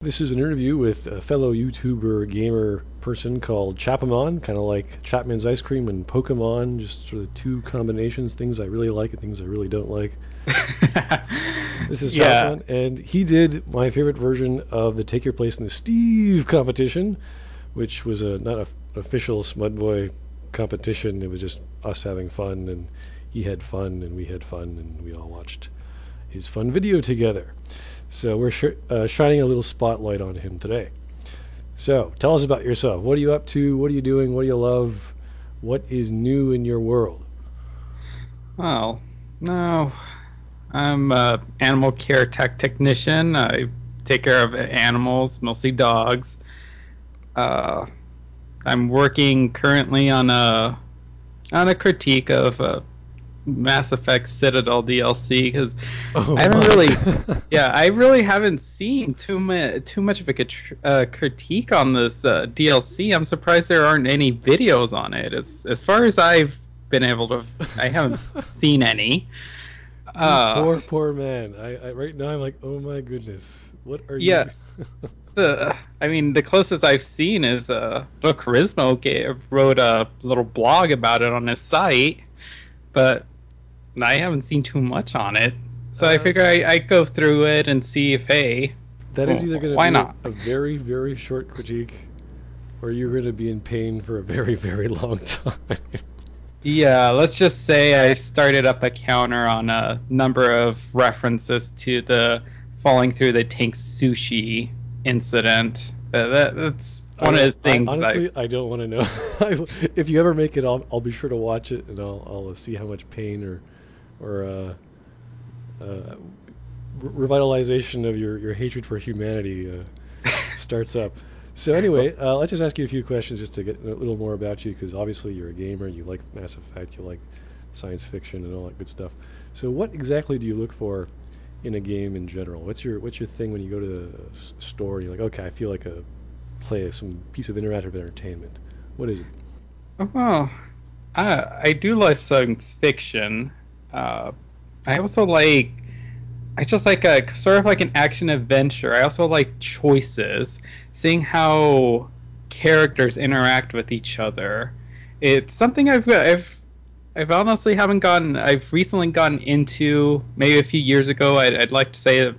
This is an interview with a fellow YouTuber gamer person called Chapomon, kind of like Chapman's ice cream and Pokemon, just sort of two combinations, things I really like and things I really don't like. This is Yeah. Chapman, and he did my favorite version of the Take Your Place in the Steeeve competition, which was not an official Smudboy competition. It was just us having fun, and he had fun, and we had fun, and we all watched his fun video together. So we're shining a little spotlight on him today. So tell us about yourself. What are you up to? What are you doing? What do you love? What is new in your world? Oh, no. I'm a animal care technician. I take care of animals, mostly dogs. Uh, I'm working currently on a critique of Mass Effect Citadel DLC because Oh I haven't my. really, yeah, I really haven't seen too much of a critique on this DLC. I'm surprised there aren't any videos on it. As far as I've been able to, I haven't seen any. You Uh, poor man. Right now I'm like, oh my goodness. What are you? yeah, I mean, the closest I've seen is Look Charisma wrote a little blog about it on his site, but I haven't seen too much on it. So I uh, figure I go through it and see if, hey, that is either going to why be not? a very, very short critique, or you're going to be in pain for a very, very long time. Yeah, let's just say I started up a counter on a number of references to the falling through the tank sushi incident. That's one of the I things honestly I don't want to know. If you ever make it, I'll be sure to watch it, and I'll see how much pain or revitalization of your hatred for humanity starts up. So well, anyway, let's just ask you a few questions just to get a little more about you, because obviously you're a gamer, you like Mass Effect, you like science fiction and all that good stuff. So what exactly do you look for in a game in general? What's your thing when you go to the store and you're like, okay, I feel like a play some piece of interactive entertainment. What is it? well, I do like science fiction. Uh, I also like I just like a sort of like an action adventure. I also like choices, seeing how characters interact with each other. It's something I've honestly haven't gotten. I've recently gotten into maybe a few years ago. I'd like to say that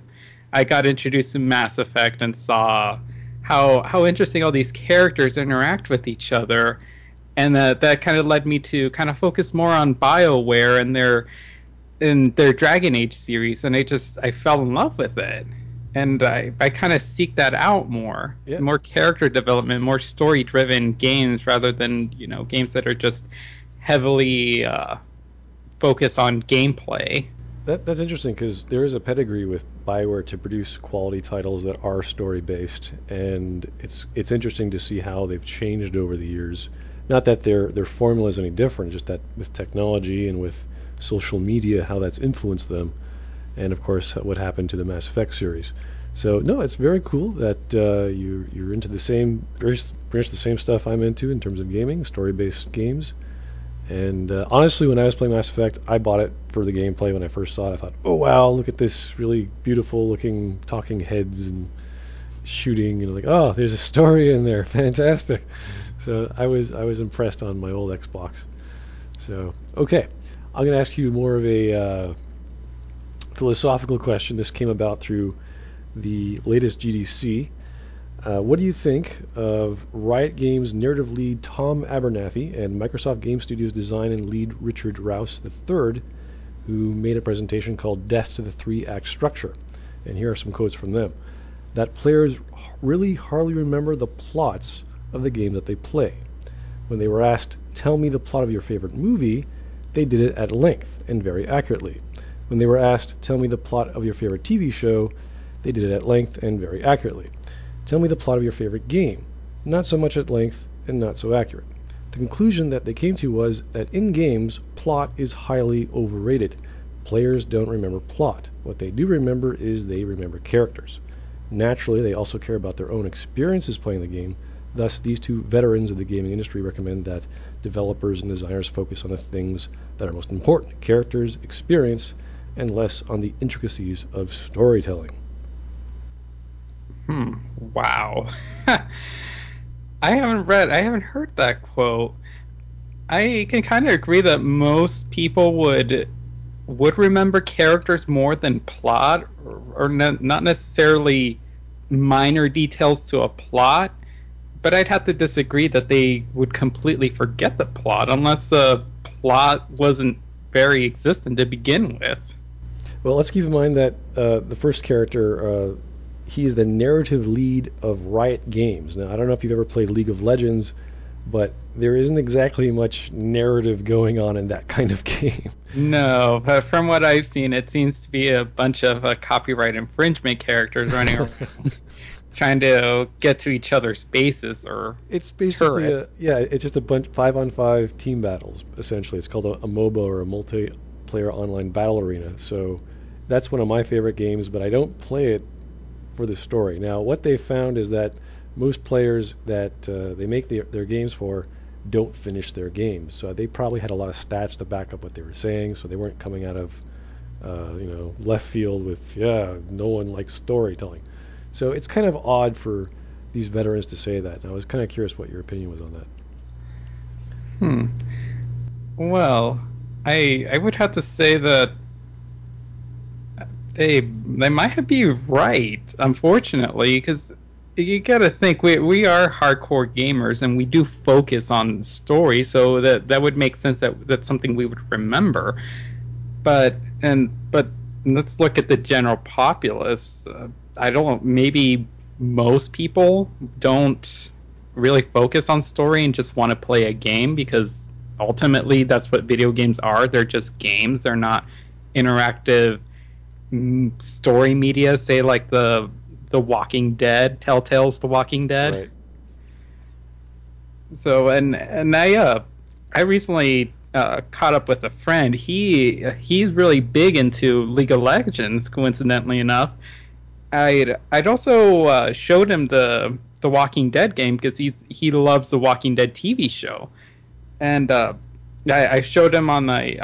I got introduced to Mass Effect and saw how interesting all these characters interact with each other, and that kind of led me to kind of focus more on BioWare and their Dragon Age series, and I fell in love with it, and I kind of seek that out Yeah, more character development, more story driven games rather than games that are just heavily focused on gameplay. that's interesting because there is a pedigree with Bioware to produce quality titles that are story based, and it's interesting to see how they've changed over the years. Not that their formula is any different, just that with technology and with social media, how that's influenced them, and of course what happened to the Mass Effect series. So no, it's very cool that you're into the same very much the same stuff I'm into in terms of gaming, story-based games. And honestly, when I was playing Mass Effect, I bought it for the gameplay. When I first saw it, I thought, "Oh wow, look at this really beautiful-looking talking heads and shooting," and like, "Oh, there's a story in there, fantastic." So I was impressed on my old Xbox. So okay, I'm gonna ask you more of a philosophical question. This came about through the latest GDC. What do you think of Riot Games narrative lead Tom Abernathy and Microsoft Game Studios design and lead Richard Rouse III, who made a presentation called Death to the Three-Act Structure? And here are some quotes from them. That players really hardly remember the plots of the game that they play. When they were asked, tell me the plot of your favorite movie, they did it at length and very accurately. When they were asked, tell me the plot of your favorite TV show, they did it at length and very accurately. Tell me the plot of your favorite game, not so much at length and not so accurate. The conclusion that they came to was that in games, plot is highly overrated. Players don't remember plot. What they do remember is they remember characters. Naturally, they also care about their own experiences playing the game. Thus, these two veterans of the gaming industry recommend that developers and designers focus on the things that are most important: characters, experience, and less on the intricacies of storytelling. Hmm. Wow. I haven't heard that quote. I can kind of agree that most people would remember characters more than plot, or not necessarily minor details to a plot. But I'd have to disagree that they would completely forget the plot unless the plot wasn't very existent to begin with. Well, let's keep in mind that the first character, he is the narrative lead of Riot Games. Now, I don't know if you've ever played League of Legends, but there isn't exactly much narrative going on in that kind of game. No, but from what I've seen, it seems to be a bunch of copyright infringement characters running around trying to get to each other's bases or It's basically turrets. it's just a bunch 5-on-5 team battles. Essentially, it's called a MOBA, or a multiplayer online battle arena. So that's one of my favorite games, but I don't play it for the story. Now, what they found is that most players that they make their games for don't finish their games. So they probably had a lot of stats to back up what they were saying. So they weren't coming out of left field with, yeah, no one likes storytelling. So it's kind of odd for these veterans to say that. And I was kind of curious what your opinion was on that. Hmm. Well, I would have to say that they might be right, unfortunately, because you got to think we are hardcore gamers and we do focus on story, so that would make sense that that's something we would remember. But let's look at the general populace. I don't maybe most people don't really focus on story and just want to play a game because ultimately that's what video games are. They're just games. They're not interactive story media, say like the Walking Dead, Telltale's The Walking Dead. Right. So and I recently caught up with a friend. He's really big into League of Legends. Coincidentally enough, I'd also showed him the Walking Dead game because he loves the Walking Dead TV show, and I showed him my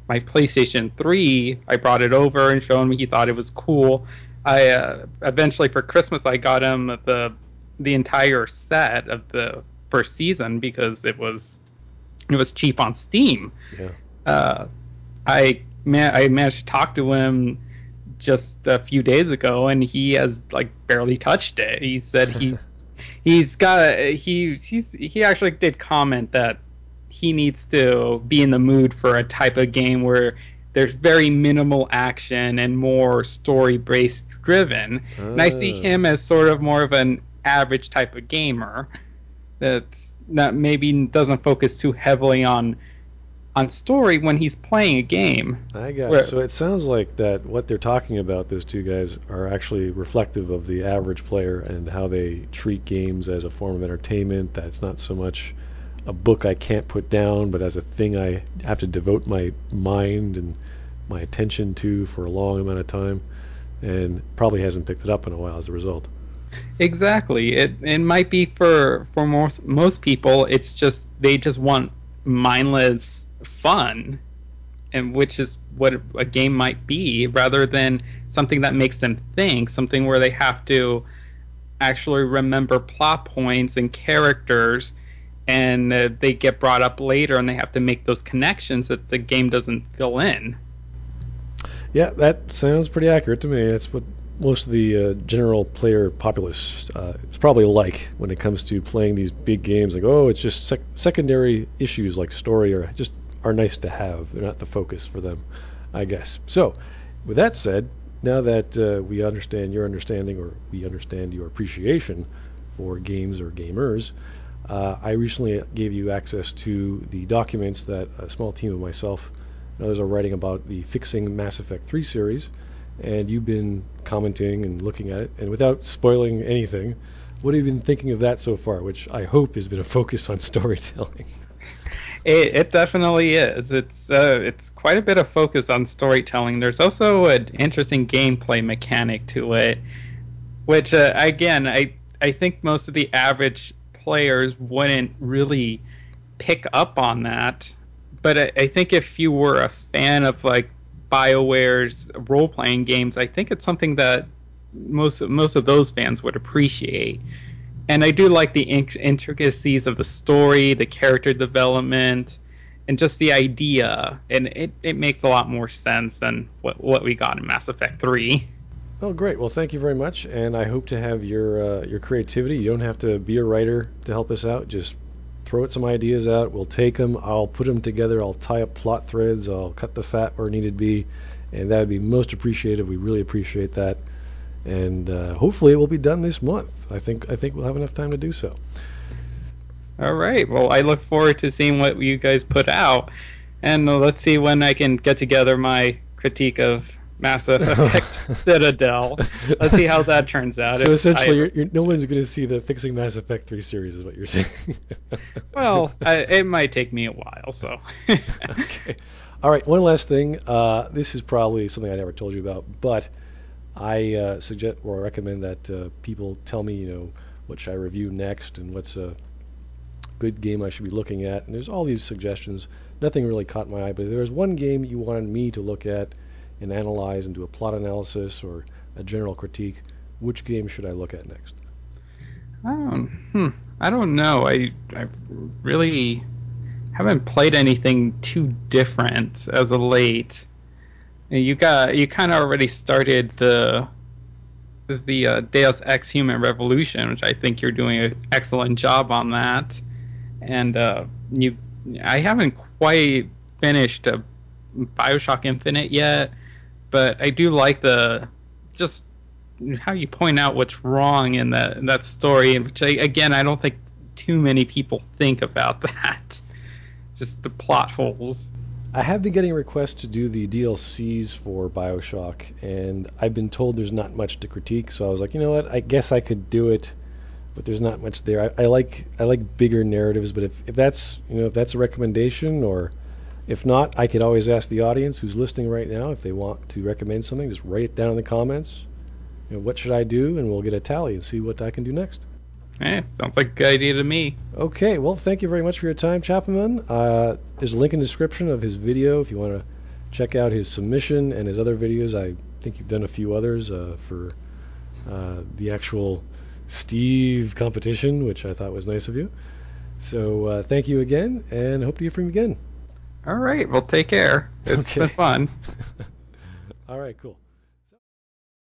PlayStation 3. I brought it over and showed him. He thought it was cool. I eventually for Christmas I got him the entire set of the first season because it was cheap on Steam. Yeah. Uh, I managed to talk to him just a few days ago, and he has like barely touched it. He said he actually did comment that he needs to be in the mood for a type of game where there's very minimal action and more story based driven. And I see Ah. him as sort of more of an average type of gamer that's not maybe doesn't focus too heavily on story when he's playing a game. I got it. Where So it sounds like that what they're talking about, those two guys, are actually reflective of the average player and how they treat games as a form of entertainment. That it's not so much a book I can't put down, but as a thing I have to devote my mind and my attention to for a long amount of time, and probably hasn't picked it up in a while as a result. exactly it might be for most people it's just they just want mindless fun and which is what a game might be rather than something that makes them think, something where they have to actually remember plot points and characters and they get brought up later and they have to make those connections that the game doesn't fill in. Yeah, that sounds pretty accurate to me. That's what most of the general player populace is probably like when it comes to playing these big games. Like, oh, it's just secondary issues like story are nice to have. They're not the focus for them, I guess. So, with that said, now that we understand your understanding, or we understand your appreciation for games or gamers, I recently gave you access to the documents that a small team of myself and others are writing about the Fixing Mass Effect 3 series, and you've been commenting and looking at it. And without spoiling anything, what have you been thinking of that so far, which I hope has been a focus on storytelling? It definitely is. It's quite a bit of focus on storytelling. There's also an interesting gameplay mechanic to it, which again I think most of the average players wouldn't really pick up on that. But I think if you were a fan of like BioWare's role playing games, I think it's something that most of those fans would appreciate. And I do like the intricacies of the story, the character development, and just the idea. And it makes a lot more sense than what we got in Mass Effect 3. Oh, great. Well, thank you very much, and I hope to have your creativity. You don't have to be a writer to help us out. Just throw some ideas out. We'll take them. I'll put them together. I'll tie up plot threads. I'll cut the fat where needed be, and that would be most appreciated. We really appreciate that, and hopefully it will be done this month. I think we'll have enough time to do so. All right. Well, I look forward to seeing what you guys put out. And let's see when I can get together my critique of Mass Effect Citadel. Let's see how that turns out. So essentially, no one's going to see the Fixing Mass Effect 3 series, is what you're saying. Well, it might take me a while, so. Okay. All right, one last thing. This is probably something I never told you about, but I suggest or recommend that people tell me, what should I review next and what's a good game I should be looking at. And there's all these suggestions. Nothing really caught my eye, but if there was one game you wanted me to look at and analyze and do a plot analysis or a general critique, which game should I look at next? I don't know. I really haven't played anything too different as of late. You kind of already started the Deus Ex Human Revolution, which I think you're doing an excellent job on that. And I haven't quite finished BioShock Infinite yet, but I do like just how you point out what's wrong in that story, which I don't think too many people think about that. Just the plot holes. I have been getting requests to do the DLCs for BioShock, and I've been told there's not much to critique, so I was like, you know what, I guess I could do it, but there's not much there. I like bigger narratives, but if that's a recommendation, or if not, I could always ask the audience who's listening right now if they want to recommend something. Just write it down in the comments. What should I do, and we'll get a tally and see what I can do next. Sounds like a good idea to me. Okay, well, thank you very much for your time, chapomon. There's a link in the description of his video if you want to check out his submission and his other videos. I think you've done a few others for the actual Steeeve competition, which I thought was nice of you. So thank you again, and hope to hear from you again. All right, well, take care. It's been fun. All right, cool.